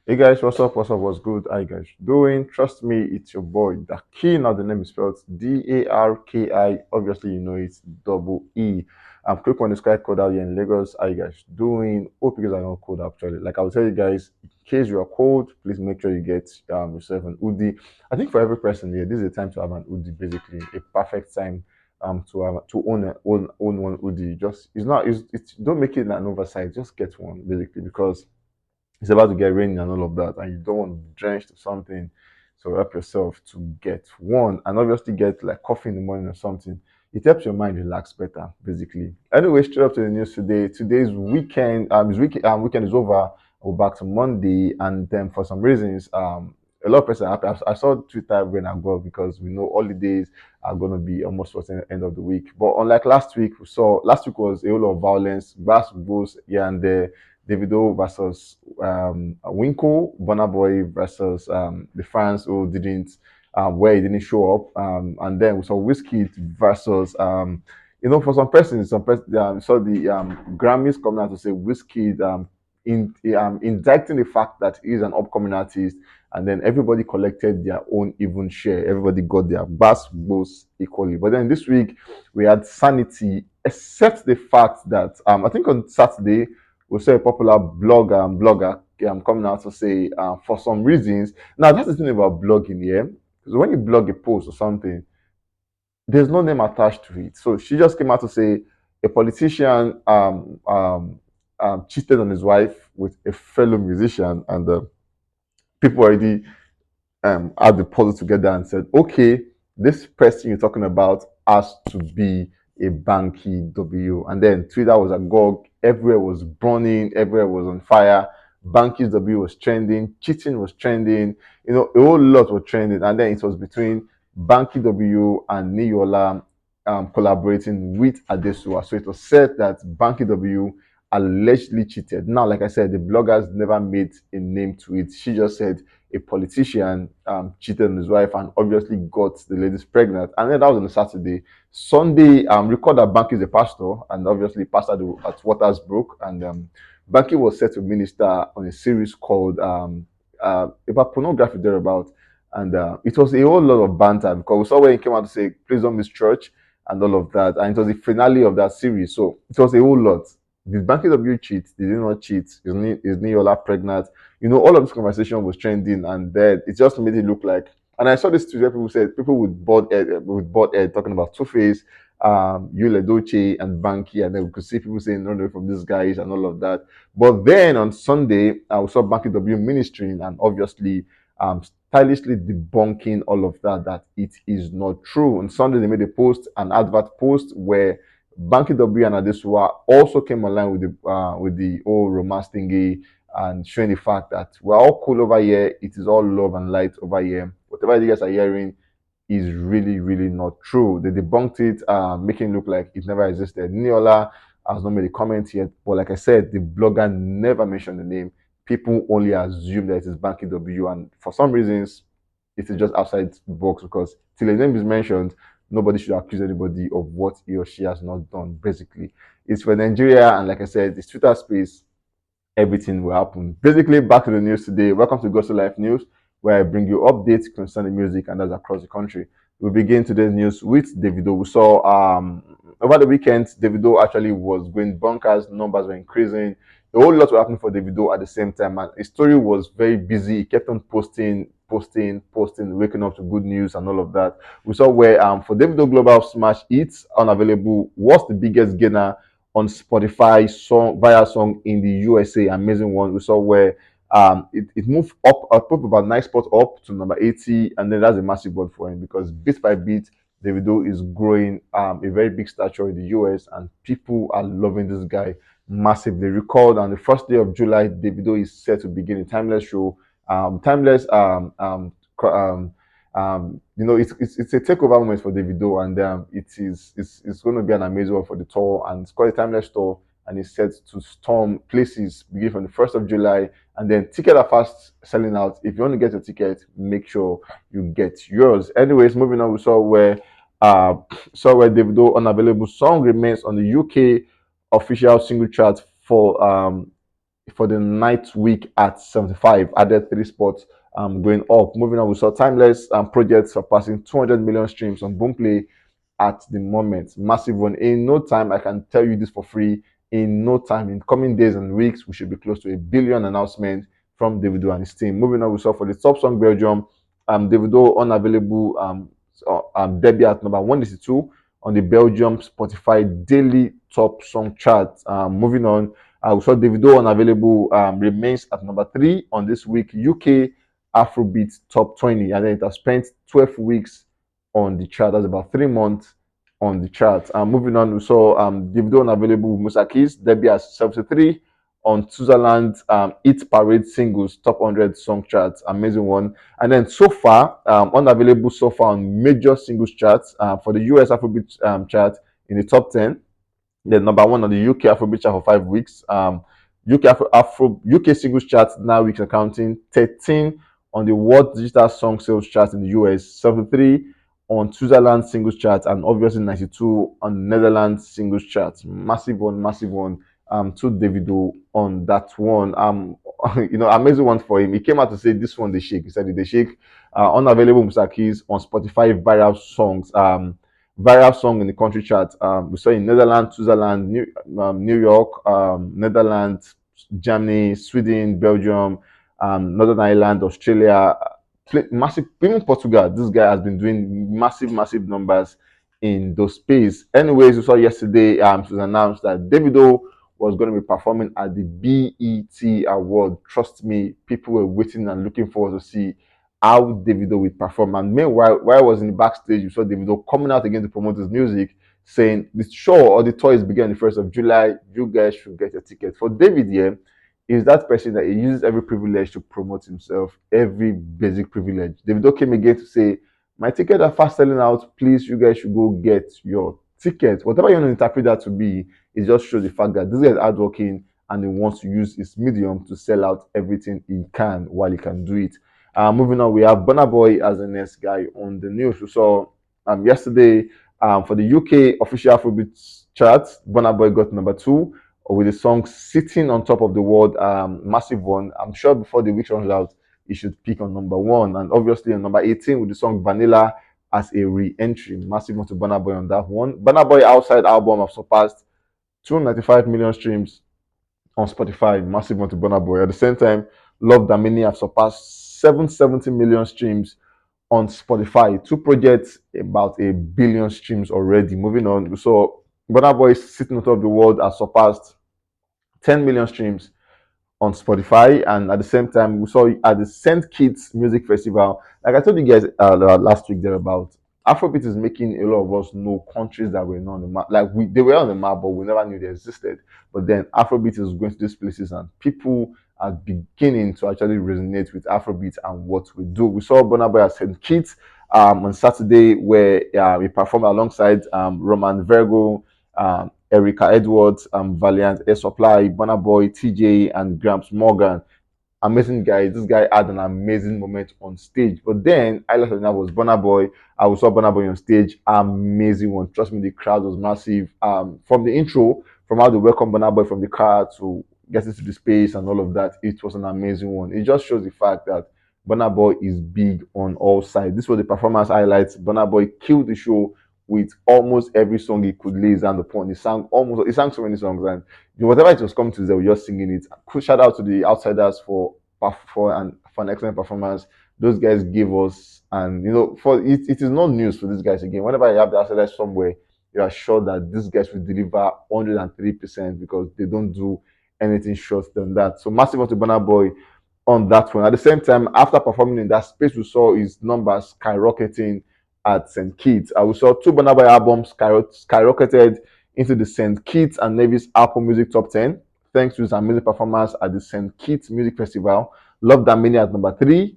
Hey guys, what's up? What's up? What's good? How you guys doing? Trust me, it's your boy Daki. Now the name is spelled Darki. Obviously, you know it's double E. I'm quick on the sky code out here in Lagos. How you guys doing? Hope you guys are not cold actually. Like I'll tell you guys, in case you are cold, please make sure you get yourself an hoodie. I think for every person here, this is a time to have an hoodie. Basically, a perfect time to own one hoodie. Just it's don't make it an oversight. Just get one basically because it's about to get rainy and all of that, and you don't want to be drenched or something. So help yourself to get one, and obviously get like coffee in the morning or something. It helps your mind relax better, basically. Anyway, straight up to the news today. Today's weekend, weekend is over. We're back to Monday, and then for some reasons, a lot of people are happy. I saw Twitter when I go because we know holidays are going to be almost towards the end of the week. But unlike last week, last week was a whole lot of violence, basketballs here and there. Davido versus Winkle, Burna Boy versus the fans who didn't where he didn't show up, and then we saw Whiskey versus for some person saw the Grammys coming out to say Whiskey indicting the fact that he's an upcoming artist, and then everybody collected their own even share. Everybody got their bass both equally. But then this week we had Sanity, except the fact that I think on Saturday we saw a popular blogger coming out to say for some reasons. Now that's the thing about blogging, yeah. Because when you blog a post or something, there's no name attached to it. So she just came out to say a politician cheated on his wife with a fellow musician, and people already add the puzzle together and said, okay, this person you're talking about has to be a Banky W. And then Twitter was agog, everywhere was burning, everywhere was on fire. Banky W was trending, cheating was trending, a whole lot was trending. And then it was between Banky W and Niyola collaborating with Adesua. So it was said that Banky W allegedly cheated. Now, like I said, the bloggers never made a name to it. She just said a politician cheated on his wife and obviously got the ladies pregnant. And then that was on a Saturday. Sunday, recall that Banky is a pastor and obviously pastor at Watersbrook. And Banky was set to minister on a series called about pornography thereabout. And it was a whole lot of banter because we saw when he came out to say, please don't miss church and all of that. And it was the finale of that series. So it was a whole lot. Did Banky W cheat? Did he not cheat? Is Niola pregnant? All of this conversation was trending, and then it just made it look like. And I saw this tweet where people said people with bored head talking about Two Face, Yule Doche, and Banky, and then we could see people saying run away from these guys and all of that. But then on Sunday, I saw Banky W ministering, and obviously, stylishly debunking all of that. That it is not true. On Sunday, they made a post, an advert post where Banky W and Adesua also came online with the old romance thingy and showing the fact that we're all cool over here. It is all love and light over here. Whatever you guys are hearing is really, really not true. They debunked it, making it look like it never existed. Niola has not made a comment yet, but like I said, the blogger never mentioned the name. People only assume that it is Banky W, and for some reasons, it is just outside the box because till the name is mentioned, nobody should accuse anybody of what he or she has not done. Basically, it's for Nigeria, and like I said, it's Twitter space, everything will happen. Basically, back to the news today. Welcome to Gospel Life News, where I bring you updates concerning music and that's across the country. We begin today's news with Davido. We saw over the weekend, Davido actually was going bonkers, numbers were increasing. A whole lot was happening for Davido at the same time, and his story was very busy. He kept on posting, waking up to good news and all of that. We saw where for Davido Global Smash Hits Unavailable was the biggest gainer on Spotify song in the USA. Amazing one. We saw where it moved up about 9 spots up to number 80, and then that's a massive one for him because bit by bit, Davido is growing a very big stature in the US, and people are loving this guy massively. Recalled on the first day of July, Davido is set to begin a timeless show. Timeless it's a takeover moment for Davido, and it's going to be an amazing one for the tour, and it's called a timeless tour, and it's set to storm places beginning from the 1st of July, and then tickets are fast selling out. If you want to get your ticket, make sure you get yours. Anyways, moving on, we saw where Davido unavailable song remains on the UK official single chart for for the ninth week at 75, added 3 spots, going up. Moving on, we saw Timeless projects surpassing 200 million streams on Boomplay at the moment. Massive one. In no time, I can tell you this for free. In no time, in coming days and weeks, we should be close to a billion announcement from Davido and his team. Moving on, we saw for the top song Belgium, Davido unavailable debut at number 182 on the Belgium Spotify daily top song chart. Moving on, we saw Davido unavailable remains at number 3 on this week UK Afrobeat top 20, and then it has spent 12 weeks on the chart. That's about 3 months on the chart. Moving on, we saw Davido unavailable Musaki's debut at 73 on Switzerland Hit Parade singles top 100 song charts. Amazing one. And then so far, unavailable so far on major singles charts for the US Afrobeat chart in the top 10. The number 1 on the UK Afrobeat chart for 5 weeks. UK singles chart now weeks accounting 13 on the World Digital Song Sales chart in the US, 73 on Switzerland singles chart, and obviously 92 on Netherlands singles chart. Massive one, massive one. To Davido on that one. Amazing one for him. He came out to say this one they shake. He said they shake. Unavailable Musakis on Spotify viral song in the country chart. We saw in Netherlands, Switzerland, New York, Netherlands, Germany, Sweden, Belgium, Northern Ireland, Australia, massive, even Portugal. This guy has been doing massive, massive numbers in those space. Anyways, we saw yesterday it was announced that Davido was going to be performing at the BET Award. Trust me, people were waiting and looking forward to see how Davido would perform. And meanwhile, while I was in the backstage, you saw Davido coming out again to promote his music, saying the show or the tour is beginning the 1st of July. You guys should get your ticket. For David here, is that person that he uses every privilege to promote himself, every basic privilege. Davido came again to say, my tickets are fast selling out. Please, you guys should go get your ticket. Whatever you want to interpret that to be, it just shows the fact that this guy is hardworking and he wants to use his medium to sell out everything he can while he can do it. Moving on, we have Burna Boy as the next guy on the news. We saw yesterday for the UK official Afrobeat chart, Burna Boy got number 2 with the song "Sitting on Top of the World," massive one. I'm sure before the week runs out, he should pick on number 1, and obviously on number 18 with the song "Vanilla" as a re-entry. Massive one to Burna Boy on that one. Burna Boy outside album have surpassed 295 million streams on Spotify. Massive one to Burna Boy. At the same time, Love Damini have surpassed 770 million streams on Spotify. Two projects, about a billion streams already. Moving on, so Burna Boy sitting on top of the world has surpassed 10 million streams on Spotify, and at the same time, we saw at the Saint Kitts Music Festival. Like I told you guys last week, there about Afrobeat is making a lot of us know countries that were not on the map. Like they were on the map, but we never knew they existed. But then Afrobeat is going to these places, and people are beginning to actually resonate with Afrobeat and what we do. We saw Burna Boy at Saint Kitts on Saturday, where we performed alongside Roman Virgo, Erica Edwards, Valiant Air Supply, Burna Boy, TJ, and Gramps Morgan. Amazing guy. This guy had an amazing moment on stage. But then, highlight of that was Burna Boy. I saw Burna Boy on stage. Amazing one. Trust me, the crowd was massive. From the intro, from how they welcome Burna Boy from the car to get into the space and all of that, it was an amazing one. It just shows the fact that Burna Boy is big on all sides. This was the performance highlights. Burna Boy killed the show with almost every song he could lay his hand upon. He sang so many songs, and whatever it was coming to, they were just singing it. Shout out to the outsiders for an excellent performance. Those guys gave us, and for it is not news for these guys again. Whenever you have the outsiders somewhere, you are sure that these guys will deliver 103% because they don't do anything short than that. So massive on to Burna Boy on that one. At the same time, after performing in that space, we saw his numbers skyrocketing at St. Kitts. We saw two Burna Boy albums skyrocketed into the St. Kitts and Nevis Apple Music Top 10, thanks to his amazing performance at the St. Kitts Music Festival. Love That Many at number 3.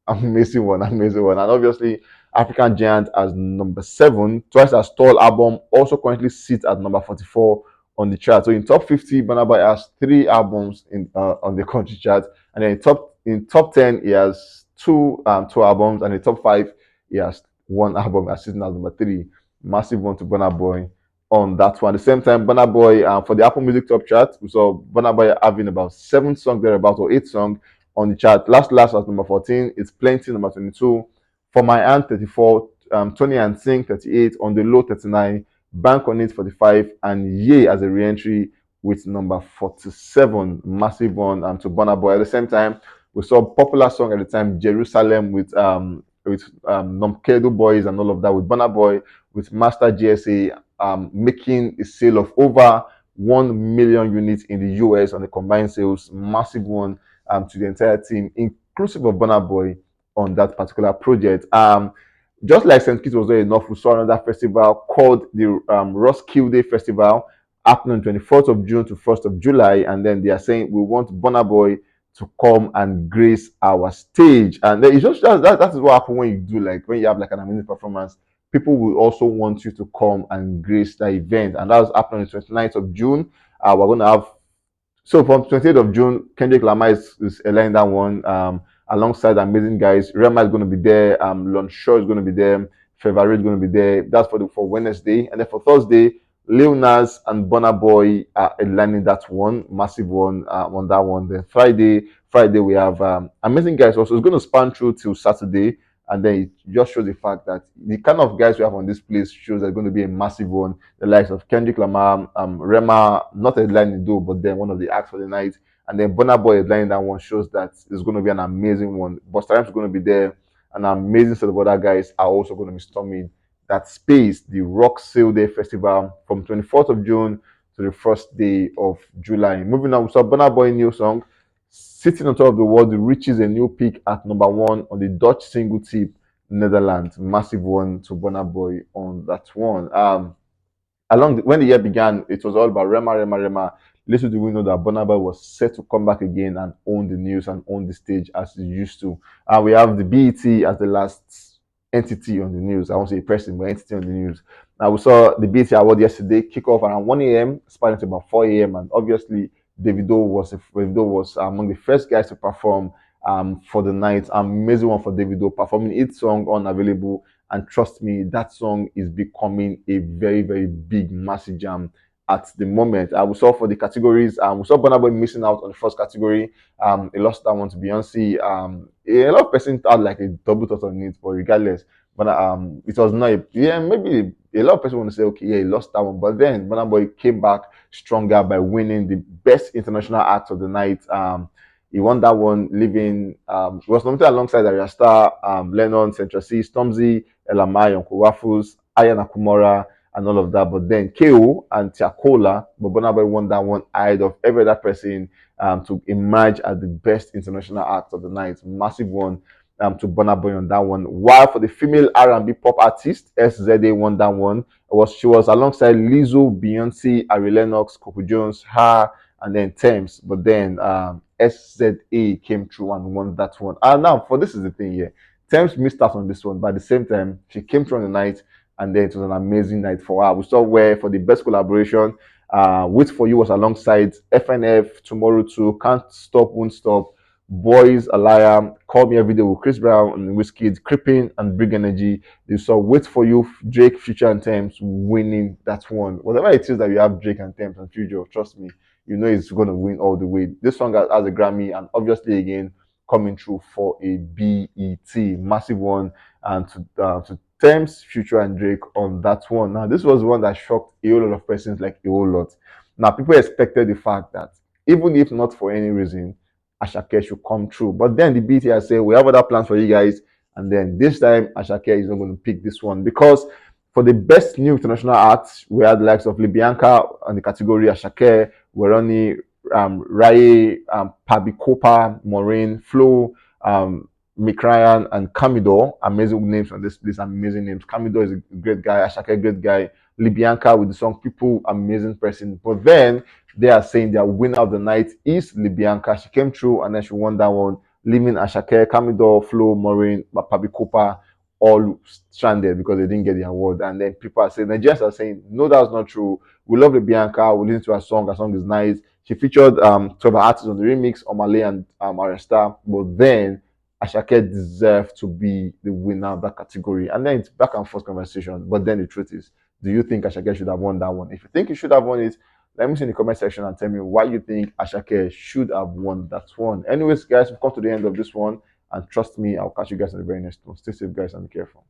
Amazing one, amazing one. And obviously, African Giant as number 7. Twice as Tall album also currently sits at number 44 on the chart. So in top 50, Burna Boy has 3 albums on the country chart, and then in top 10 he has two albums, and in top 5 he has 1 album as sitting at number 3. Massive one to Burna Boy on that one. At the same time, Burna Boy for the Apple Music top chart, we saw Burna Boy having about 7 songs there, about or 8 songs on the chart. Last at number 14. It's Plenty number 22. For My Aunt 34. Tony and Sing 38. On the Low 39. Bank on It 45. And Ye as a re-entry with number 47. Massive one to Burna Boy. At the same time, we saw popular song at the time Jerusalem with Nomkedo Boys and all of that with Burna Boy with Master GSA making a sale of over 1 million units in the US on the combined sales, massive one to the entire team, inclusive of Burna Boy on that particular project. Just like St. Kitts was not enough, we saw another festival called the Roskilde Festival happening on 24th of June to 1st of July. And then they are saying we want Burna Boy to come and grace our stage. And then it's just that is what happens when you do like when you have like an amazing performance. People will also want you to come and grace the event. And that was happening on the 29th of June. We're going to have so from 28th of June, Kendrick Lamar is aligning that one alongside amazing guys. Rema is going to be there. Lon Shaw is going to be there. February is going to be there. That's for Wednesday. And then for Thursday, Lil Nas and Burna Boy are aligning that one. Massive one on that one. Then Friday we have amazing guys also. It's going to span through till Saturday. And then it just shows the fact that the kind of guys we have on this place shows there's going to be a massive one. The likes of Kendrick Lamar, Rema, not headlining though, but then one of the acts for the night. And then Burna Boy headlining that one shows that it's going to be an amazing one. Busta Rhymes is going to be there. An amazing set of other guys are also going to be storming that space, the Rock Sale Day Festival from 24th of June to the first day of July. Moving on, we saw Burna Boy new song, Sitting on Top of the World, reaches a new peak at number 1 on the Dutch single tip, Netherlands. Massive one to Burna Boy on that one. When the year began, it was all about Rema. Little do we know that Burna Boy was set to come back again and own the news and own the stage as he used to. We have the BET as the last entity on the news. I won't say person, but entity on the news. Now we saw the BET award yesterday kick off around 1 a.m., starting to about 4 a.m. And obviously Davido was among the first guys to perform for the night. Amazing one for Davido, performing its song Unavailable. And trust me, that song is becoming a very, very big, massive jam at the moment. We saw for the categories, we saw Burna Boy missing out on the first category. He lost that one to Beyonce. A lot of persons had like a double thought on it, but regardless, but it was not. Maybe a lot of people want to say, okay, yeah, he lost that one, but then Burna Boy came back stronger by winning the best international act of the night. He won that one, leaving he was nominated alongside Arya Star, Lennon, Central C, Stormzy, Elamai, Uncle Waffles, Aya Nakamura, and all of that. But then KO and Tiakola, but Burna Boy won that one ahead of every other person to emerge as the best international act of the night. Massive one to Burna Boy on that one. While for the female R&B pop artist, SZA won that one. She was alongside Lizzo, Beyonce, Ari Lennox, Coco Jones, her, and then Thames. But then SZA came through and won that one. And now, for this is the thing here. Thames missed out on this one, but at the same time, she came through on the night, and then it was an amazing night for her. We saw where for the best collaboration, Wait For You was alongside FNF, Tomorrow 2, Can't Stop, Won't Stop, Boys, Alaya, Call Me Every Day with Chris Brown and Wizkid, Creeping and Big Energy. They saw Wait For You, Drake, Future and Thames winning that one. Whatever it is that you have Drake and Thames and Future, trust me, you know it's going to win all the way. This song has a Grammy and obviously again coming through for a BET, massive one, and to Thames, Future and Drake on that one. Now this was one that shocked a whole lot of persons, like a whole lot. Now people expected the fact that even if not for any reason, Asake should come through. But then the BT has said, we have other plans for you guys. And then this time, Asake is not going to pick this one because for the best new international act, we had the likes of Libyanka on the category, Asake, Weroni, Rai, Pabi Kopa, Maureen, Flo, Mick Ryan, and Camido. Amazing names on this list, amazing names. Camido is a great guy, Asake, great guy. Libyanka with the song People, amazing person. But then they are saying their winner of the night is Libyanka. She came through and then she won that one, leaving Asake, Camido, Flo, Maureen, Pabi Kopa all stranded because they didn't get the award. And then people are saying, Nigerians are saying, no, that's not true. We love Libyanka. We listen to her song. Her song is nice. She featured 12 artists on the remix, Omale and Aresta. But then Asake deserved to be the winner of that category. And then it's back and forth conversation. But then the truth is, do you think Asake should have won that one? If you think he should have won it, let me see in the comment section and tell me why you think Asake should have won that one. Anyways, guys, we've come to the end of this one. And trust me, I'll catch you guys in the very next one. Stay safe, guys, and be careful.